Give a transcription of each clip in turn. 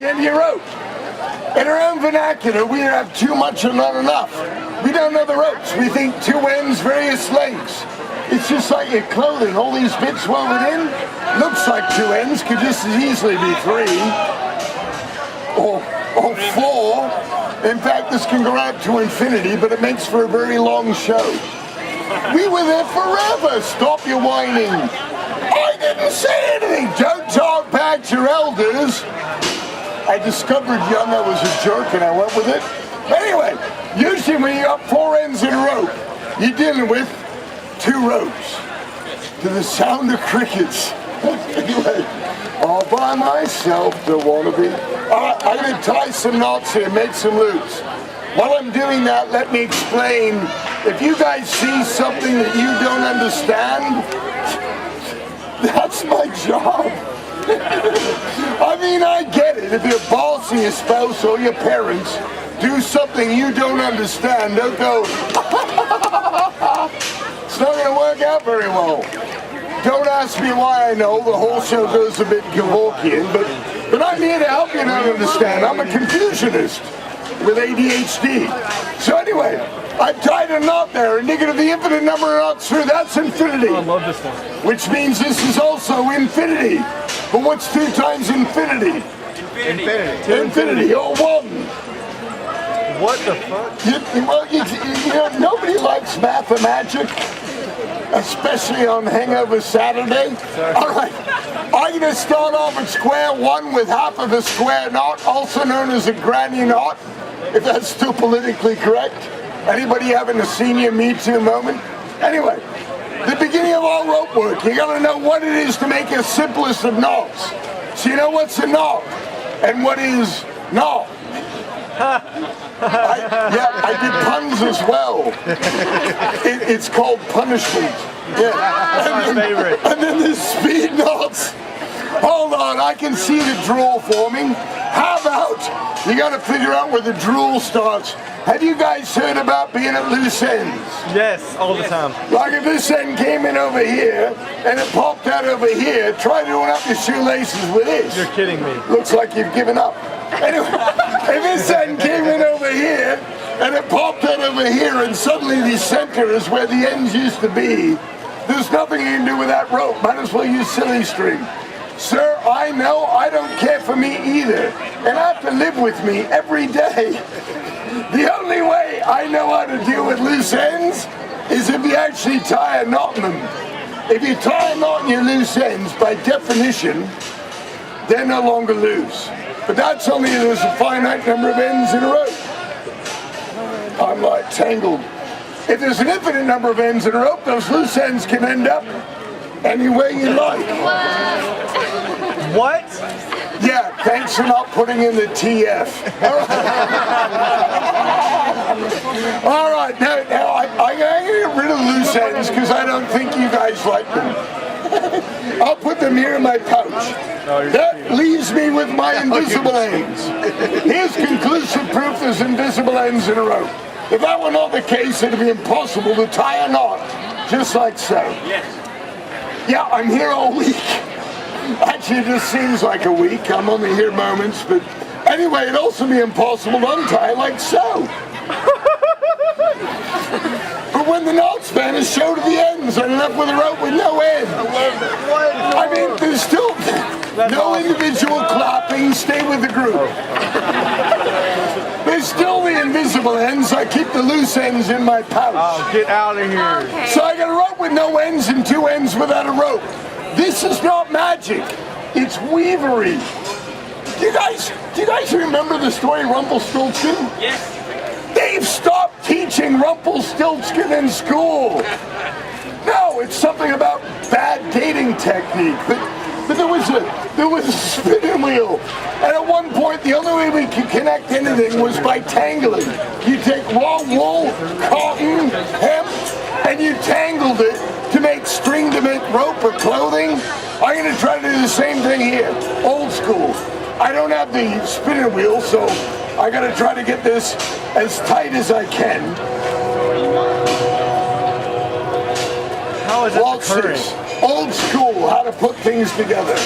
end of your rope. In our own vernacular, we have too much or not enough. We don't know the ropes. We think two ends, various lengths. It's just like your clothing. All these bits woven in, looks like two ends, could just as easily be three or four. In fact, this can go out to infinity, but it makes for a very long show. We were there forever. Stop your whining. I didn't say anything. Don't talk back to your elders. I discovered young I was a jerk and I went with it. Anyway, usually when you got four ends in a rope, you're dealing with two ropes to the sound of crickets. Anyway, all by myself, don't want to be. All right, I'm going to tie some knots here, make some loops. While I'm doing that, let me explain. If you guys see something that you don't understand, that's my job. I mean, I get it. If your boss or your spouse or your parents do something you don't understand, don't go, it's not going to work out very well. Don't ask me why I know. The whole show goes a bit Kevorkian, but I'm here to help you not understand. I'm a confusionist with ADHD. So anyway, I tied a knot there, indicative of the infinite number of knots through. That's infinity. Oh, I love this one. Which means this is also infinity. But what's 2 times infinity? Infinity, or 1. What the fuck? You know, nobody likes mathemagic, especially on Hangover Saturday. Sorry. All right, I'm going to start off at square 1 with half of a square knot, also known as a granny knot, if that's still politically correct. Anybody having a senior Me Too moment? Anyway, the beginning of all rope work, you got to know what it is to make a simplest of knots. So you know what's a knot and what is knot. I did puns as well. It's called punishment. Yeah. That's my favorite. And then there's speed knots. Hold on, I can see the drool forming. How about you got to figure out where the drool starts? Have you guys heard about being at loose ends? Yes, all the time. Like if this end came in over here and it popped out over here, try doing up your shoelaces with this. You're kidding me. Looks like you've given up. Anyway, if this end came in over here and it popped out over here and suddenly the center is where the ends used to be, there's nothing you can do with that rope. Might as well use silly string. Sir, I know, I don't care for me either. And I have to live with me every day. The only way I know how to deal with loose ends is if you actually tie a knot in them. If you tie a knot in your loose ends, by definition, they're no longer loose. But that's only if there's a finite number of ends in a rope. I'm like tangled. If there's an infinite number of ends in a rope, those loose ends can end up any way you like. What? Yeah, thanks for not putting in the TF. All right, now I'm going to get rid of loose ends because I don't think you guys like them. I'll put them here in my pouch. That leaves me with my invisible ends. Here's conclusive proof there's invisible ends in a rope. If that were not the case, it'd be impossible to tie a knot just like so. Yeah, I'm here all week. Actually, it just seems like a week. I'm only here moments, but anyway, it'd also be impossible to untie like so. But when the knot span is shown to the ends, I'm left with a rope with no ends. I love that. What? I mean, there's still no individual clapping. Stay with the group. There's still the invisible ends. I keep the loose ends in my pouch. Oh, get out of here. Okay. So I got a rope with no ends and 2 ends without a rope. This is not magic. It's weavery. Do you guys remember the story Rumpelstiltskin? Yes. They've stopped teaching Rumpelstiltskin in school. No, it's something about bad dating technique. But there was a spinning wheel. And at one point, the only way we could connect anything was by tangling. You take raw wool, cotton, hemp, and you tangled it to make string to make rope or clothing. I'm going to try to do the same thing here. Old school. I don't have the spinning wheel, so I got to try to get this as tight as I can. How is that Waltz occurring? this. Old school, how to put things together.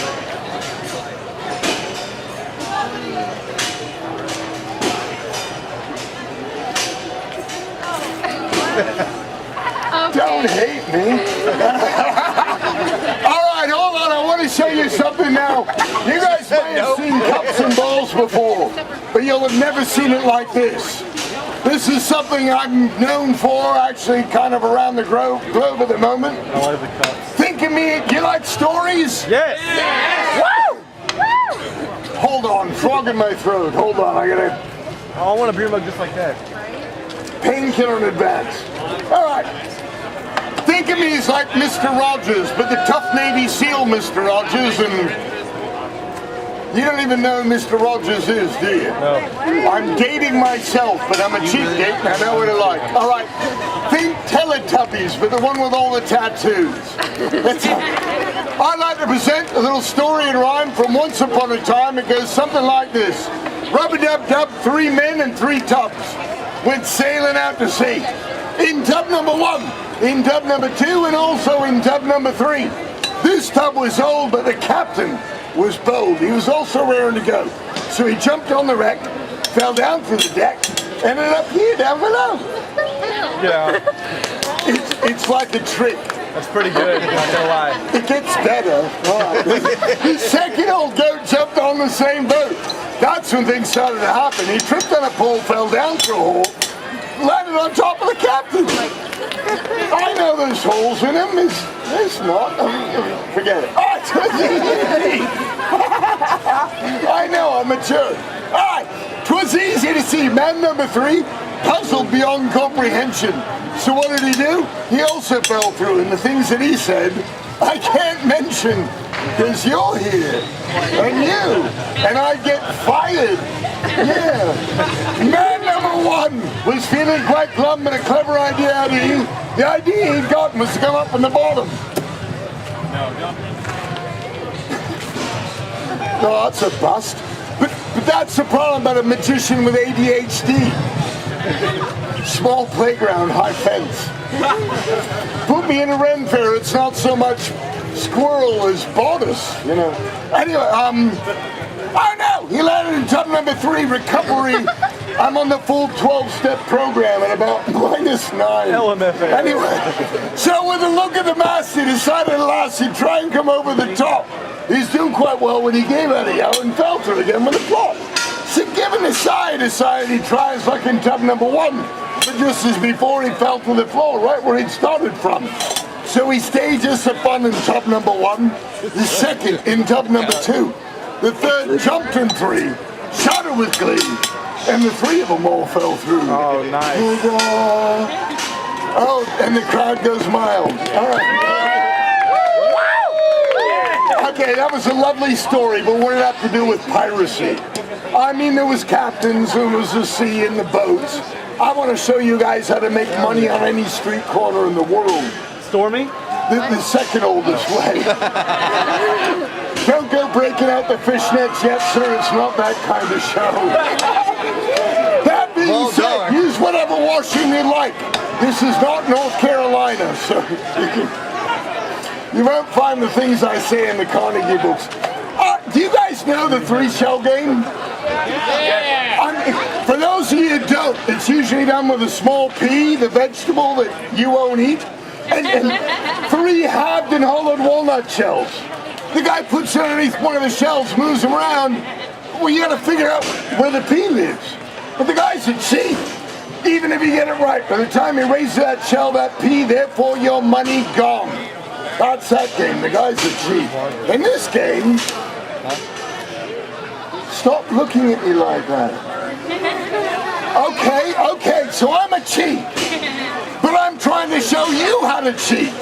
Don't hate me. All right, hold on. I want to show you something now. You guys may have seen cups and balls before, but you'll have never seen it like this. This is something I'm known for, actually, kind of around the globe at the moment. I love the cups. Think of me. Do you like stories? Yes. Woo! Hold on, frog in my throat. Hold on, I gotta. Oh, I want a beer mug just like that. Painkiller in advance. All right. Think of me as like Mr. Rogers, but the tough Navy SEAL Mr. Rogers, and you don't even know who Mr. Rogers is, do you? No. I'm dating myself, but I'm a cheap date and I know what I like. All right. Think Teletubbies, but the one with all the tattoos. I'd like to present a little story and rhyme from once upon a time. It goes something like this. Rub-a-dub-dub, 3 men and 3 tubs went sailing out to sea. In tub number 1, in tub number 2, and also in tub number 3. This tub was old, but the captain was bold. He was also raring to go. So he jumped on the wreck, fell down through the deck, ended up here down below. Yeah. It's like a trick. That's pretty good, not gonna lie. It gets better. Right. The second old goat jumped on the same boat. That's when things started to happen. He tripped on a pole, fell down through a hole, landed on top of the captain. I know there's holes in him. There's not. Forget it. Oh, it's easy. I know, I'm mature. All right. 'Twas easy to see. Man number 3, puzzled beyond comprehension. So what did he do? He also fell through, and the things that he said, I can't mention, because you're here, and you, and I get fired. Yeah. Man number 1 was feeling quite glum, and a clever idea out of you. The idea he'd gotten was to come up from the bottom. No, that's a bust. But that's the problem about a magician with ADHD. Small playground, high fence. Put me in a Ren fair, it's not so much squirrel as bodice, you know. Anyway, oh no, he landed in tub number 3, recovery. I'm on the full 12-step program at about -9. LMFA. Anyway, so with a look at the mast, he decided at last he'd try and come over the top. He's doing quite well when he gave out a yell and fell through again with a plop. So given a sigh, he decided he'd try his luck in tub number 1. But just as before, he fell to the floor, right where he'd started from. So he stayed just up on in tub number 1, the second in tub number 2, the third jumped in 3, shouted with glee, and the 3 of them all fell through. Oh, nice. Oh, and the crowd goes mild. All right. Okay, that was a lovely story, but what did it have to do with piracy? I mean, there was captains, there was the sea and the boats. I want to show you guys how to make money on any street corner in the world. Stormy? The second oldest way. Don't go breaking out the fishnets yet, sir. It's not that kind of show. That being said, use whatever washing you like. This is not North Carolina, so you won't find the things I say in the Carnegie books. Do you guys know the 3-shell game? Yeah. For those of you who don't, it's usually done with a small pea, the vegetable that you won't eat, and 3 halved and hollowed walnut shells. The guy puts it underneath one of the shells, moves them around. Well, you got to figure out where the pea lives. But the guy's a cheat. Even if you get it right, by the time you raise that shell, that pea, therefore your money gone. That's that game. The guy's a cheat. In this game, stop looking at me like that. Okay, so I'm a cheat. But I'm trying to show you how to cheat.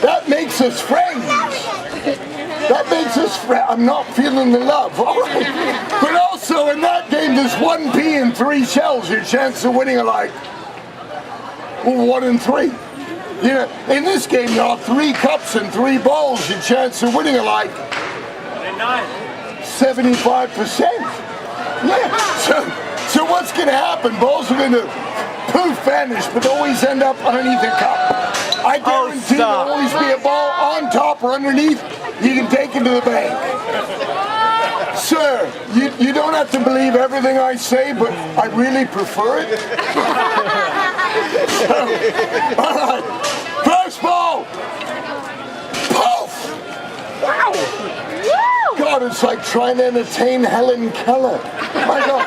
That makes us friends. I'm not feeling the love. All right. But also in that game, there's 1 pea and 3 shells. Your chance of winning are like 1 in 3. You know, in this game, there are 3 cups and 3 bowls. Your chance of winning are like 75%. Yeah. So what's going to happen? Balls are going to poof, vanish, but always end up underneath a cup. I guarantee there'll always be a ball on top or underneath. You can take it to the bank. Sir, you don't have to believe everything I say, but I really prefer it. So, all right, first ball. Poof! Wow! God, it's like trying to entertain Helen Keller. My God.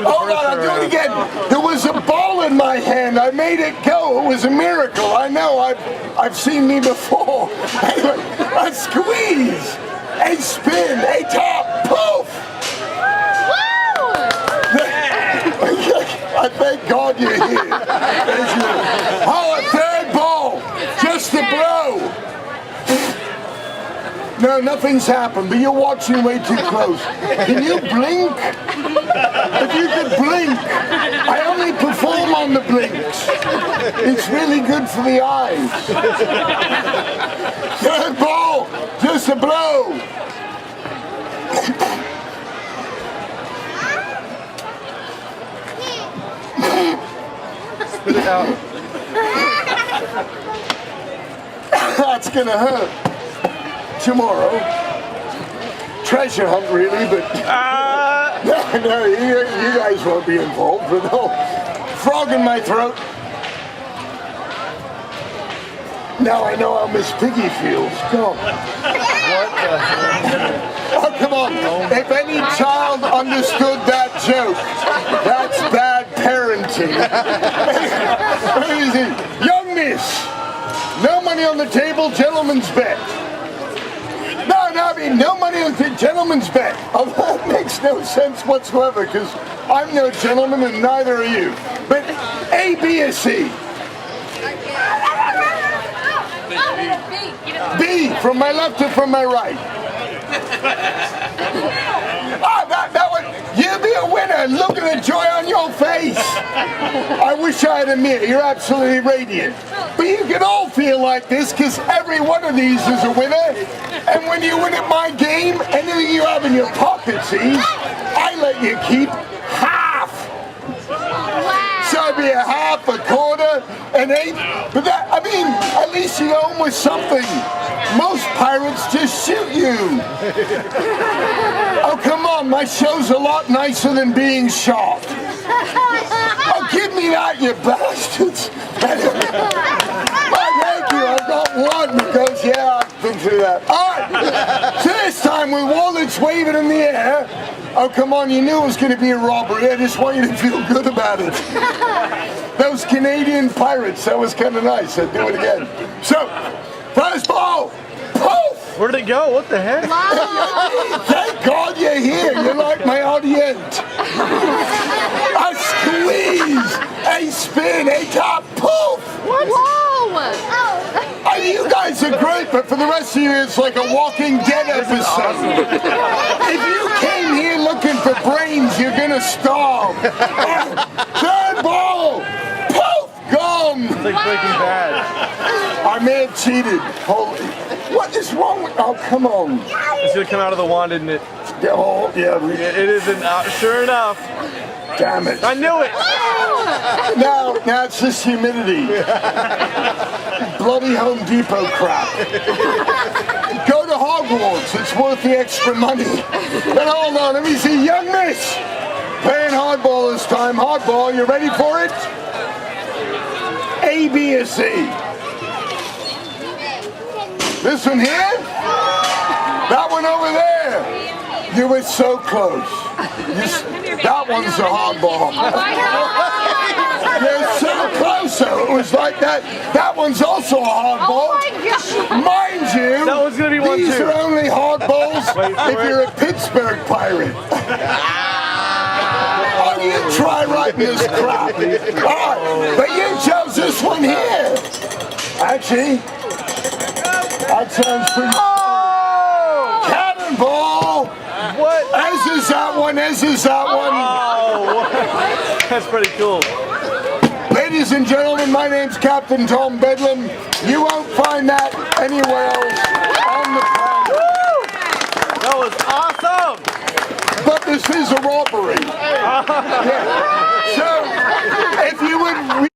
Hold on, I'll do it again. There was a ball in my hand. I made it go. It was a miracle. I know. I've seen me before. Anyway, a squeeze, a spin, a top, poof! I thank God you're here. Oh, a third ball. Just a blow. No, nothing's happened, but you're watching way too close. Can you blink? If you could blink. I only perform on the blinks. It's really good for the eyes. Third ball. Just a blow. Spit it out. That's gonna hurt. Tomorrow. Treasure hunt, really, but no, you guys won't be involved. But no, frog in my throat. Now I know how Miss Piggy feels. Come on. What the hell? Oh, come on. If any child understood that joke, that's bad parenting. Easy. Young miss, no money on the table, gentleman's bet. No, I mean, no money on the gentleman's bet. Oh, that makes no sense whatsoever, because I'm no gentleman and neither are you. But A, B, or C? B, from my left to from my right. That one, you'll be a winner. Look at the joy on your face. I wish I had a mirror. You're absolutely radiant. But you can all feel like this because every one of these is a winner. And when you win at my game, anything you have in your pocket, see, I let you keep half. So it'd be a half, a quarter, an eighth. But that, I mean, at least you go home with something. Most pirates just shoot you. Oh, come on, my show's a lot nicer than being shot. Oh, give me that, you bastards. Oh, thank you, I've got one because, yeah, I've been through that. All right, so this time with wallets waving in the air. Oh, come on, you knew it was going to be a robbery. I just want you to feel good about it. Those Canadian pirates, that was kind of nice. I'd do it again. So, first ball. Poof! Where did it go? What the heck? Thank God you're here. You're like my audience. A squeeze, a spin, a top, poof! What? Whoa! Oh, you guys are great, but for the rest of you, it's like a Walking Dead episode. If you came here looking for brains, you're gonna starve. Third ball, poof, gone. It's like Breaking Bad. I may have cheated. Holy, what is wrong with? Oh, come on. It's gonna come out of the wand, isn't it? Oh, yeah. It isn't. Sure enough. Damn it. I knew it. Now it's this humidity. Bloody Home Depot crap. Go to Hogwarts. It's worth the extra money. But hold on, let me see. Young miss. Playing hardball this time. Hardball, you ready for it? A, B, or C? This one here? That one over there? You were so close. That one's a hardball. You're so close, though. It was like that. That one's also a hardball. Oh my gosh. Mind you, That one's gonna be one these too. are only hardballs Wait for if it. you're a Pittsburgh Pirate. Oh, you try writing this crap. All right, but you chose this one here. Actually, that sounds pretty. Oh! Cannonball! What? As is that one, as is that one. Oh! That's pretty cool. Ladies and gentlemen, my name's Captain Thom Bedlam. You won't find that anywhere else on the planet. That was awesome! But this is a robbery. Yeah. So, if you would